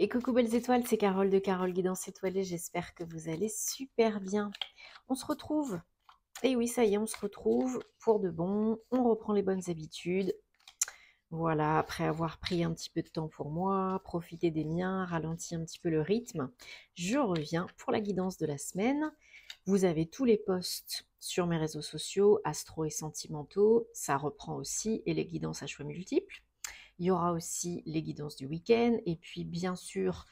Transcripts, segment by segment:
Et coucou belles étoiles, c'est Carole de Carole Guidance Étoilée, j'espère que vous allez super bien. On se retrouve, et oui ça y est, on se retrouve pour de bon, on reprend les bonnes habitudes. Voilà, après avoir pris un petit peu de temps pour moi, profité des miens, ralenti un petit peu le rythme, je reviens pour la guidance de la semaine. Vous avez tous les posts sur mes réseaux sociaux, astro et sentimentaux, ça reprend aussi, et les guidances à choix multiples. Il y aura aussi les guidances du week-end. Et puis, bien sûr,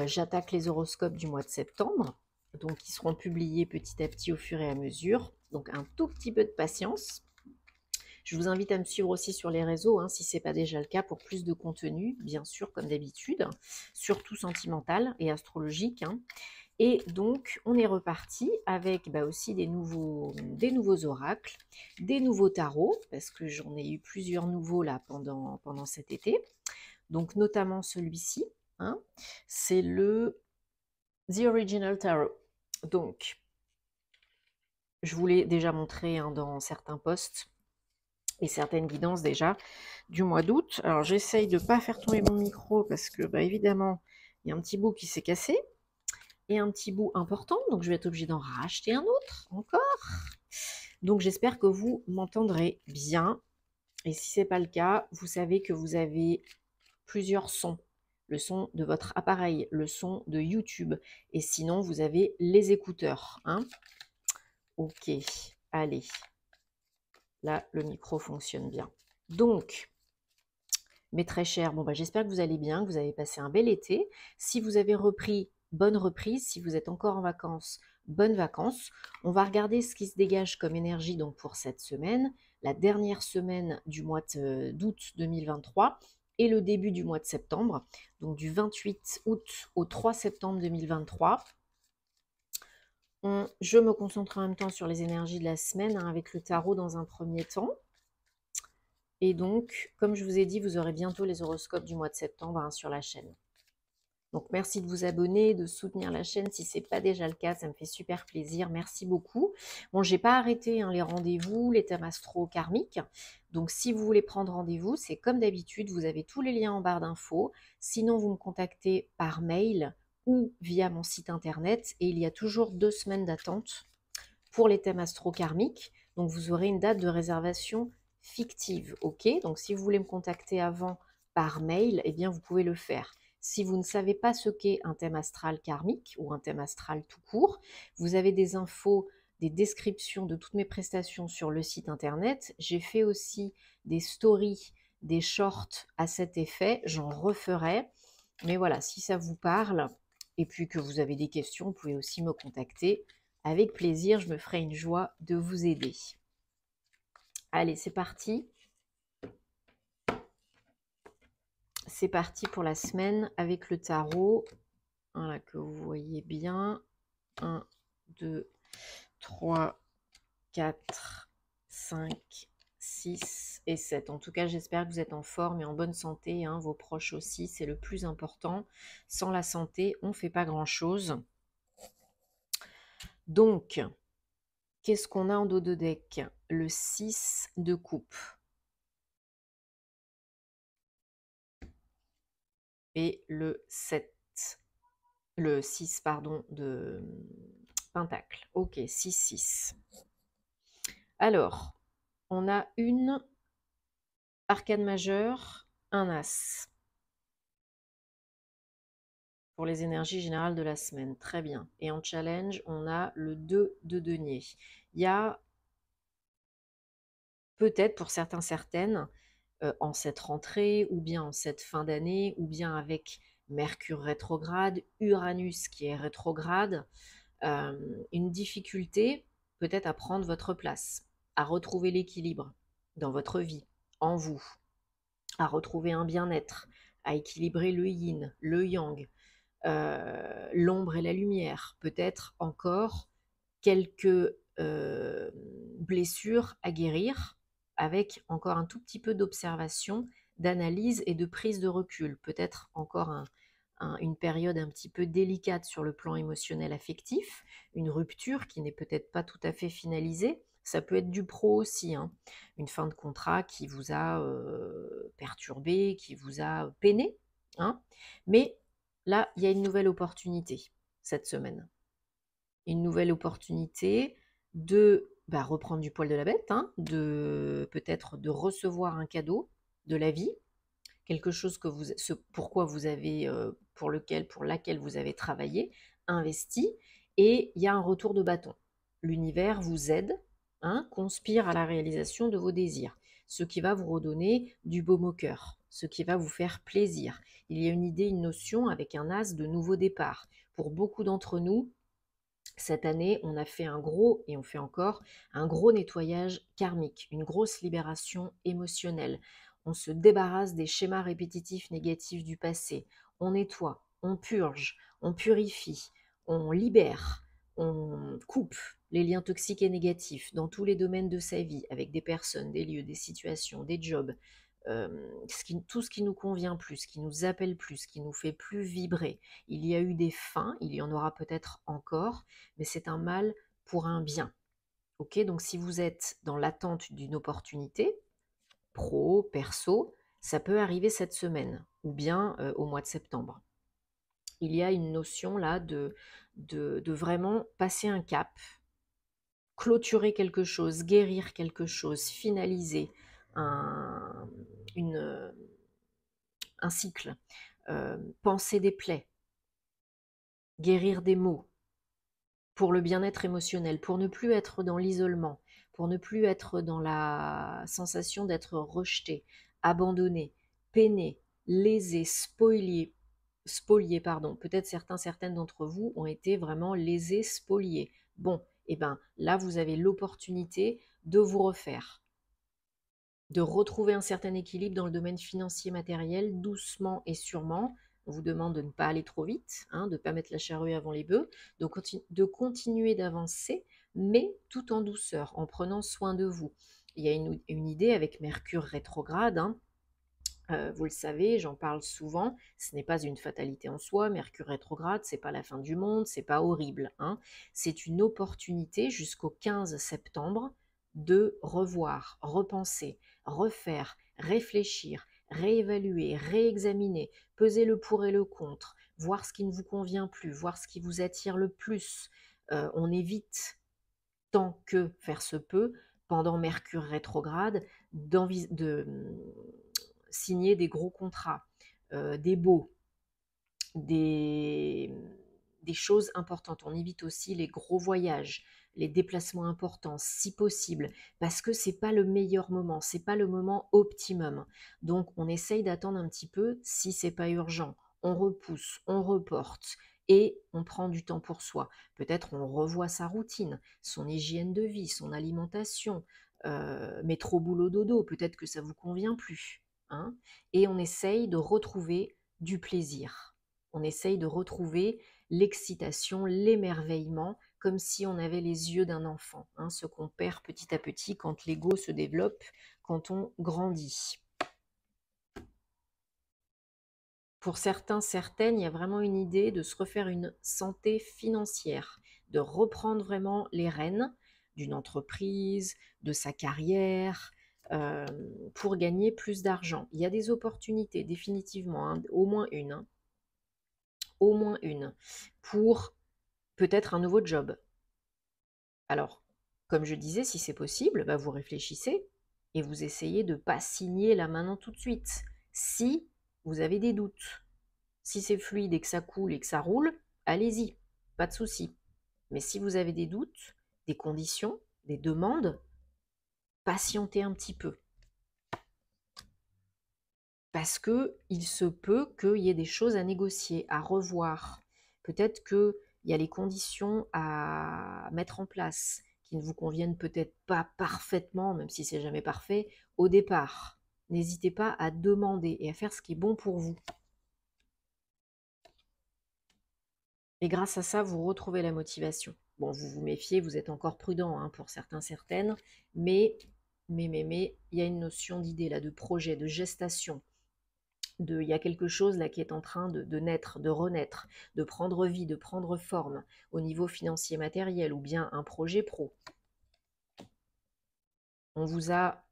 j'attaque les horoscopes du mois de septembre. Donc, qui seront publiés petit à petit au fur et à mesure. Donc, un tout petit peu de patience. Je vous invite à me suivre aussi sur les réseaux, si ce n'est pas déjà le cas, pour plus de contenu, bien sûr, comme d'habitude. Surtout sentimental et astrologique. Et donc, on est reparti avec aussi des nouveaux oracles, des nouveaux tarots, parce que j'en ai eu plusieurs nouveaux là pendant cet été. Donc, notamment celui-ci, c'est le The Original Tarot. Donc, je vous l'ai déjà montré dans certains posts et certaines guidances déjà du mois d'août. Alors, j'essaye de ne pas faire tomber mon micro parce que, évidemment, il y a un petit bout qui s'est cassé. Et un petit bout important, donc je vais être obligée d'en racheter un autre encore. Donc j'espère que vous m'entendrez bien. Et si ce n'est pas le cas, vous savez que vous avez plusieurs sons. Le son de votre appareil, le son de YouTube. Et sinon, vous avez les écouteurs. Ok, allez. Là, le micro fonctionne bien. Donc, mes très chers, j'espère que vous allez bien, que vous avez passé un bel été. Si vous avez repris, bonne reprise. Si vous êtes encore en vacances, bonnes vacances. On va regarder ce qui se dégage comme énergie donc pour cette semaine, la dernière semaine du mois d'août 2023 et le début du mois de septembre, donc du 28 août au 3 septembre 2023. Je me concentre en même temps sur les énergies de la semaine avec le tarot dans un premier temps. Et donc, comme je vous ai dit, vous aurez bientôt les horoscopes du mois de septembre sur la chaîne. Donc, merci de vous abonner, de soutenir la chaîne. Si ce n'est pas déjà le cas, ça me fait super plaisir. Merci beaucoup. Bon, je n'ai pas arrêté les rendez-vous, les thèmes astro-karmiques. Donc, si vous voulez prendre rendez-vous, c'est comme d'habitude, vous avez tous les liens en barre d'infos. Sinon, vous me contactez par mail ou via mon site internet. Et il y a toujours 2 semaines d'attente pour les thèmes astro-karmiques. Donc, vous aurez une date de réservation fictive, ok? Donc, si vous voulez me contacter avant par mail, eh bien, vous pouvez le faire. Si vous ne savez pas ce qu'est un thème astral karmique ou un thème astral tout court, vous avez des infos, des descriptions de toutes mes prestations sur le site internet. J'ai fait aussi des stories, des shorts à cet effet, j'en referai. Mais voilà, si ça vous parle et puis que vous avez des questions, vous pouvez aussi me contacter. Avec plaisir, je me ferai une joie de vous aider. Allez, c'est parti. C'est parti pour la semaine avec le tarot. Voilà, que vous voyez bien. 1, 2, 3, 4, 5, 6 et 7. En tout cas, j'espère que vous êtes en forme et en bonne santé. Vos proches aussi, c'est le plus important. Sans la santé, on ne fait pas grand-chose. Donc, qu'est-ce qu'on a en dos de deck? Le 6 de coupe. Et le 7. Le 6, pardon, de pentacle. Ok, 6, 6. Alors, on a une arcane majeure, un as. Pour les énergies générales de la semaine. Très bien. Et en challenge, on a le 2 de denier. Il y a peut-être pour certains, certaines, en cette rentrée, ou bien en cette fin d'année, ou bien avec Mercure rétrograde, Uranus qui est rétrograde, une difficulté peut-être à prendre votre place, à retrouver l'équilibre dans votre vie, en vous, à retrouver un bien-être, à équilibrer le yin, le yang, l'ombre et la lumière, peut-être encore quelques blessures à guérir avec encore un tout petit peu d'observation, d'analyse et de prise de recul, peut-être encore une période un petit peu délicate sur le plan émotionnel affectif, une rupture qui n'est peut-être pas tout à fait finalisée. Ça peut être du pro aussi, une fin de contrat qui vous a perturbé, qui vous a peiné. Mais Là, il y a une nouvelle opportunité cette semaine. Une nouvelle opportunité de reprendre du poil de la bête, hein, de peut-être de recevoir un cadeau de la vie, quelque chose que pourquoi vous avez, pour laquelle vous avez travaillé, investi, et il y a un retour de bâton. L'univers vous aide, hein, conspire à la réalisation de vos désirs, ce qui va vous redonner du baume au cœur, ce qui va vous faire plaisir. Il y a une idée, une notion avec un as de nouveau départ. Pour beaucoup d'entre nous, cette année, on a fait et on fait encore, un gros nettoyage karmique, une grosse libération émotionnelle. On se débarrasse des schémas répétitifs négatifs du passé. On nettoie, on purge, on purifie, on libère, on coupe les liens toxiques et négatifs dans tous les domaines de sa vie, avec des personnes, des lieux, des situations, des jobs, tout ce qui nous convient plus, ce qui nous appelle plus, ce qui nous fait plus vibrer. Il y a eu des fins, il y en aura peut-être encore, mais c'est un mal pour un bien. Ok, donc si vous êtes dans l'attente d'une opportunité, pro, perso, ça peut arriver cette semaine ou bien au mois de septembre. Il y a une notion là de vraiment passer un cap, clôturer quelque chose, guérir quelque chose, finaliser un, une, un cycle, penser des plaies, guérir des maux, pour le bien-être émotionnel, pour ne plus être dans l'isolement, pour ne plus être dans la sensation d'être rejeté, abandonné, peiné, lésé, spolié, pardon. Peut-être certaines d'entre vous ont été vraiment lésés, spoliés. Bon, et ben là, vous avez l'opportunité de vous refaire, de retrouver un certain équilibre dans le domaine financier matériel, doucement et sûrement. On vous demande de ne pas aller trop vite, hein, de ne pas mettre la charrue avant les bœufs, de continuer d'avancer, mais tout en douceur, en prenant soin de vous. Il y a une idée avec Mercure rétrograde, hein, vous le savez, j'en parle souvent, ce n'est pas une fatalité en soi, Mercure rétrograde, c'est pas la fin du monde, c'est pas horrible, hein. C'est une opportunité jusqu'au 15 septembre de revoir, repenser, refaire, réfléchir, réévaluer, réexaminer, peser le pour et le contre, voir ce qui ne vous convient plus, voir ce qui vous attire le plus. On évite tant que faire se peut, pendant Mercure rétrograde, de signer des gros contrats, des baux, des, des choses importantes. On évite aussi les gros voyages, les déplacements importants, si possible, parce que c'est pas le meilleur moment, c'est pas le moment optimum. Donc on essaye d'attendre un petit peu si c'est pas urgent. On repousse, on reporte et on prend du temps pour soi. Peut-être on revoit sa routine, son hygiène de vie, son alimentation, métro boulot dodo, peut-être que ça vous convient plus, hein, et on essaye de retrouver du plaisir. On essaye de retrouver l'excitation, l'émerveillement, comme si on avait les yeux d'un enfant, hein, ce qu'on perd petit à petit quand l'ego se développe, quand on grandit. Pour certains, certaines, il y a vraiment une idée de se refaire une santé financière, de reprendre vraiment les rênes d'une entreprise, de sa carrière, pour gagner plus d'argent. Il y a des opportunités, définitivement, hein, au moins une, hein, au moins une, pour peut-être un nouveau job. Alors, comme je disais, si c'est possible, vous réfléchissez et vous essayez de ne pas signer là maintenant tout de suite. Si vous avez des doutes, si c'est fluide et que ça coule et que ça roule, allez-y, pas de souci. Mais si vous avez des doutes, des conditions, des demandes, patientez un petit peu. Parce que il se peut qu'il y ait des choses à négocier, à revoir. Peut-être qu'il y a les conditions à mettre en place qui ne vous conviennent peut-être pas parfaitement, même si c'est jamais parfait, au départ. N'hésitez pas à demander et à faire ce qui est bon pour vous. Et grâce à ça, vous retrouvez la motivation. Bon, vous vous méfiez, vous êtes encore prudent, hein, pour certains, certaines, mais, il y a une notion d'idée là, de projet, de gestation. Il y a quelque chose là qui est en train de naître, de renaître, de prendre vie, de prendre forme au niveau financier matériel ou bien un projet pro. On vous a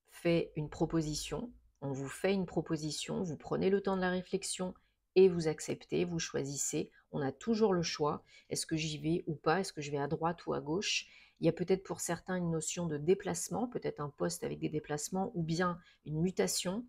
fait une proposition, on vous fait une proposition, vous prenez le temps de la réflexion et vous acceptez, vous choisissez. On a toujours le choix. Est-ce que j'y vais ou pas? Est-ce que je vais à droite ou à gauche? Il y a peut-être pour certains une notion de déplacement, peut-être un poste avec des déplacements ou bien une mutation.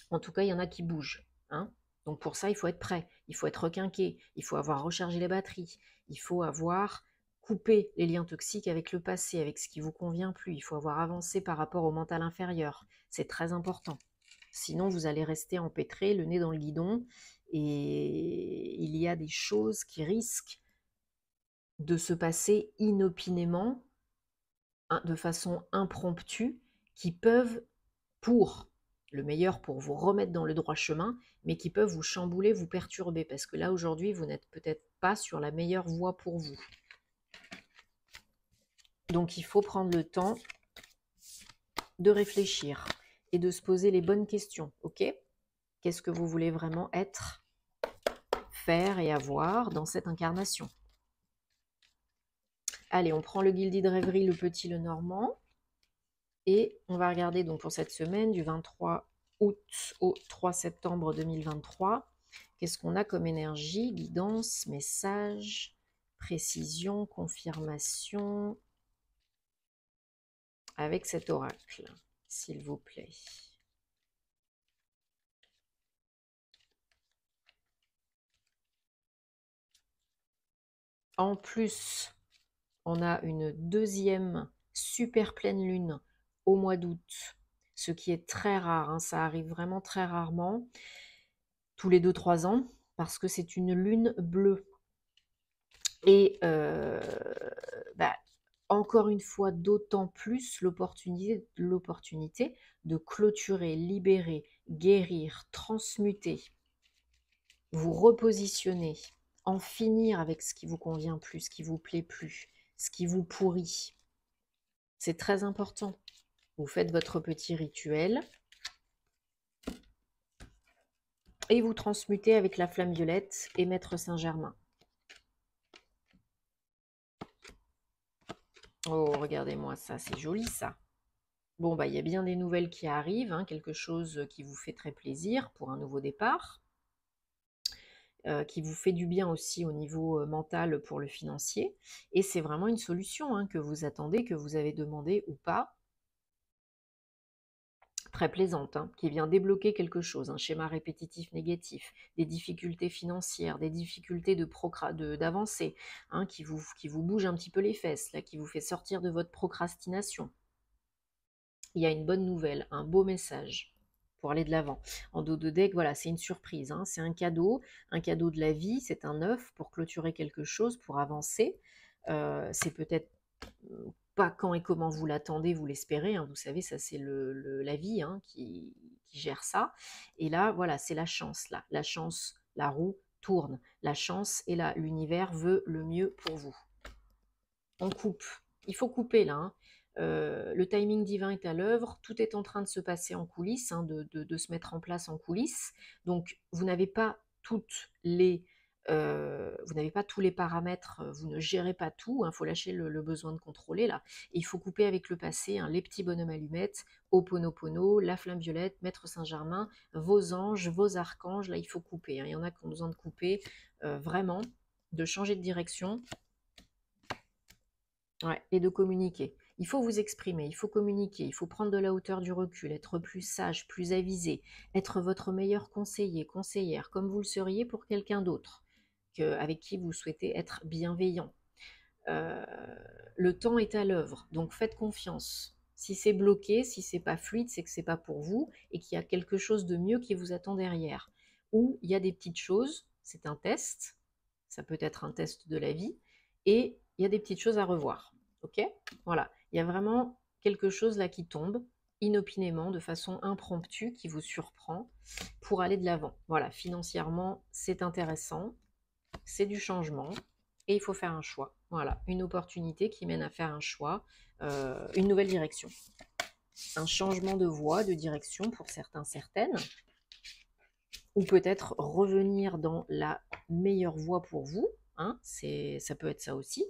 En tout cas, il y en a qui bougent, hein. Donc pour ça, il faut être prêt, il faut être requinqué, il faut avoir rechargé les batteries, il faut avoir coupé les liens toxiques avec le passé, avec ce qui ne vous convient plus, il faut avoir avancé par rapport au mental inférieur. C'est très important. Sinon, vous allez rester empêtré, le nez dans le guidon, et il y a des choses qui risquent de se passer inopinément, de façon impromptue, qui peuvent, pour le meilleur, pour vous remettre dans le droit chemin, mais qui peuvent vous chambouler, vous perturber, parce que là, aujourd'hui, vous n'êtes peut-être pas sur la meilleure voie pour vous. Donc, il faut prendre le temps de réfléchir et de se poser les bonnes questions, ok? Qu'est-ce que vous voulez vraiment être, faire et avoir dans cette incarnation? Allez, on prend le Guildie de Rêverie, le petit, le normand. Et on va regarder donc pour cette semaine du 23 août au 3 septembre 2023. Qu'est-ce qu'on a comme énergie, guidance, message, précision, confirmation avec cet oracle, s'il vous plaît. En plus, on a une deuxième super pleine lune au mois d'août, ce qui est très rare, hein, ça arrive vraiment très rarement, tous les 2-3 ans, parce que c'est une lune bleue. Et encore une fois, d'autant plus l'opportunité de clôturer, libérer, guérir, transmuter, vous repositionner, en finir avec ce qui vous convient plus, ce qui vous plaît plus, ce qui vous pourrit. C'est très important. Vous faites votre petit rituel et vous transmutez avec la flamme violette et Maître Saint-Germain. Oh, regardez-moi ça, c'est joli ça. Bon, il y a bien des nouvelles qui arrivent, hein, quelque chose qui vous fait très plaisir pour un nouveau départ, qui vous fait du bien aussi au niveau mental pour le financier. Et c'est vraiment une solution, hein, que vous attendez, que vous avez demandé ou pas, très plaisante, hein, qui vient débloquer quelque chose, un schéma répétitif négatif, des difficultés financières, des difficultés d'avancer, hein, qui vous bouge un petit peu les fesses, là, qui vous fait sortir de votre procrastination. Il y a une bonne nouvelle, un beau message pour aller de l'avant. En dos de deck, voilà, c'est une surprise, hein, c'est un cadeau de la vie, c'est un œuf pour clôturer quelque chose, pour avancer. C'est peut-être pas quand et comment vous l'attendez, vous l'espérez, hein, vous savez, ça c'est la vie, hein, qui gère ça. Et là, voilà, c'est la chance, là. La chance, la roue tourne. La chance est là, l'univers veut le mieux pour vous. On coupe. Il faut couper là, hein. Le timing divin est à l'œuvre, tout est en train de se passer en coulisses, hein, de se mettre en place en coulisses. Donc vous n'avez pas tous les paramètres, vous ne gérez pas tout, il faut lâcher le besoin de contrôler là. Et il faut couper avec le passé, hein, les petits bonhommes allumettes, Ho'oponopono, la flamme violette, Maître Saint-Germain, vos anges, vos archanges, là il faut couper, hein. Il y en a qui ont besoin de couper, vraiment, de changer de direction. Ouais, et de communiquer. Il faut vous exprimer, il faut communiquer, il faut prendre de la hauteur, du recul, être plus sage, plus avisé, être votre meilleur conseiller, conseillère, comme vous le seriez pour quelqu'un d'autre, avec qui vous souhaitez être bienveillant. Le temps est à l'œuvre, donc faites confiance. Si c'est bloqué, si c'est pas fluide, c'est que c'est pas pour vous et qu'il y a quelque chose de mieux qui vous attend derrière. Ou il y a des petites choses, c'est un test, ça peut être un test de la vie, et il y a des petites choses à revoir. Ok? Voilà, il y a vraiment quelque chose là qui tombe inopinément, de façon impromptue, qui vous surprend pour aller de l'avant. Voilà, financièrement, c'est intéressant, c'est du changement, et il faut faire un choix. Voilà, une opportunité qui mène à faire un choix, une nouvelle direction. Un changement de voie, de direction pour certains, certaines, ou peut-être revenir dans la meilleure voie pour vous, hein, ça peut être ça aussi.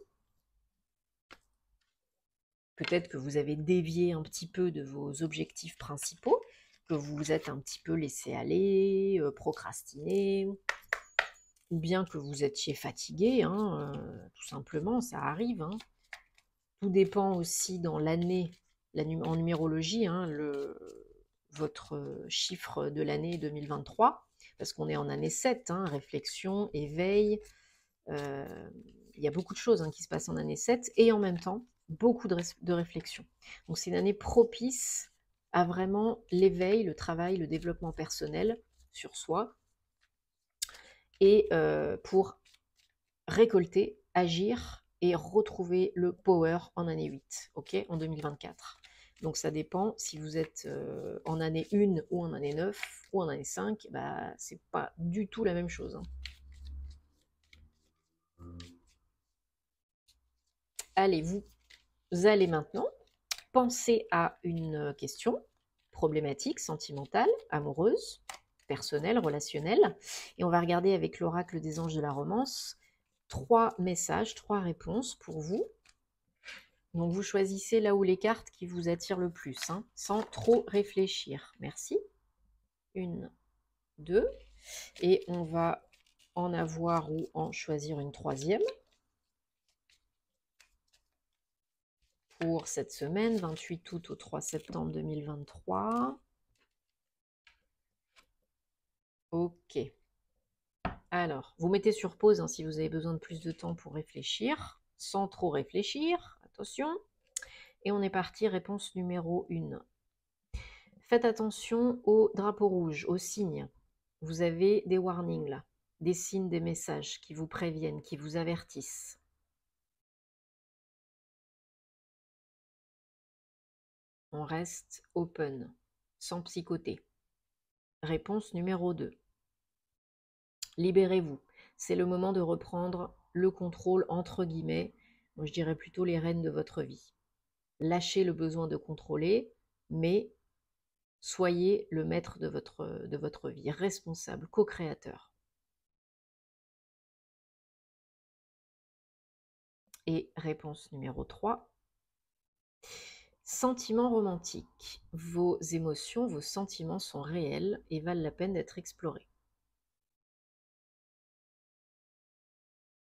Peut-être que vous avez dévié un petit peu de vos objectifs principaux, que vous vous êtes un petit peu laissé aller, procrastiné, ou bien que vous étiez fatigué, hein, tout simplement, ça arrive. Hein. Tout dépend aussi dans l'année, en numérologie, hein, votre chiffre de l'année 2023, parce qu'on est en année 7, hein, réflexion, éveil, il y a beaucoup de choses hein, qui se passent en année 7, et en même temps, beaucoup de réflexion. Donc c'est une année propice à vraiment l'éveil, le travail, le développement personnel sur soi, et pour récolter, agir et retrouver le power en année 8, ok, en 2024. Donc ça dépend si vous êtes en année 1 ou en année 9 ou en année 5, bah, c'est pas du tout la même chose. Hein. Allez, vous allez maintenant penser à une question problématique, sentimentale, amoureuse, personnelle, relationnelle, et on va regarder avec l'oracle des anges de la romance 3 messages, 3 réponses pour vous. Donc vous choisissez là où les cartes qui vous attirent le plus, hein, sans trop réfléchir. Merci. 1, 2. Et on va en avoir ou en choisir une troisième. Pour cette semaine, 28 août au 3 septembre 2023. Ok. Alors, vous mettez sur pause hein, si vous avez besoin de plus de temps pour réfléchir, sans trop réfléchir. Attention. Et on est parti, réponse numéro 1. Faites attention aux drapeaux rouges, aux signes. Vous avez des warnings là, des signes, des messages qui vous préviennent, qui vous avertissent. On reste open, sans psychoter. Réponse numéro 2. Libérez-vous. C'est le moment de reprendre le contrôle, entre guillemets, moi je dirais plutôt les rênes de votre vie. Lâchez le besoin de contrôler, mais soyez le maître de votre vie, responsable, co-créateur. Et réponse numéro 3. Sentiments romantiques. Vos émotions, vos sentiments sont réels et valent la peine d'être explorés.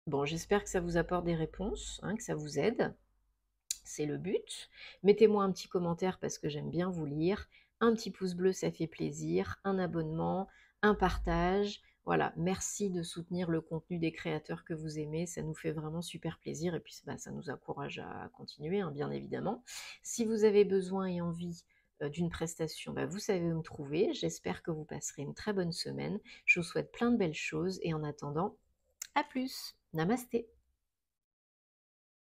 Bon, j'espère que ça vous apporte des réponses, hein, que ça vous aide. C'est le but. Mettez-moi un petit commentaire parce que j'aime bien vous lire. Un petit pouce bleu, ça fait plaisir. Un abonnement, un partage. Voilà, merci de soutenir le contenu des créateurs que vous aimez. Ça nous fait vraiment super plaisir et puis bah, ça nous encourage à continuer, hein, bien évidemment. Si vous avez besoin et envie d'une prestation, bah, vous savez où me trouver. J'espère que vous passerez une très bonne semaine. Je vous souhaite plein de belles choses et en attendant, à plus. Namasté.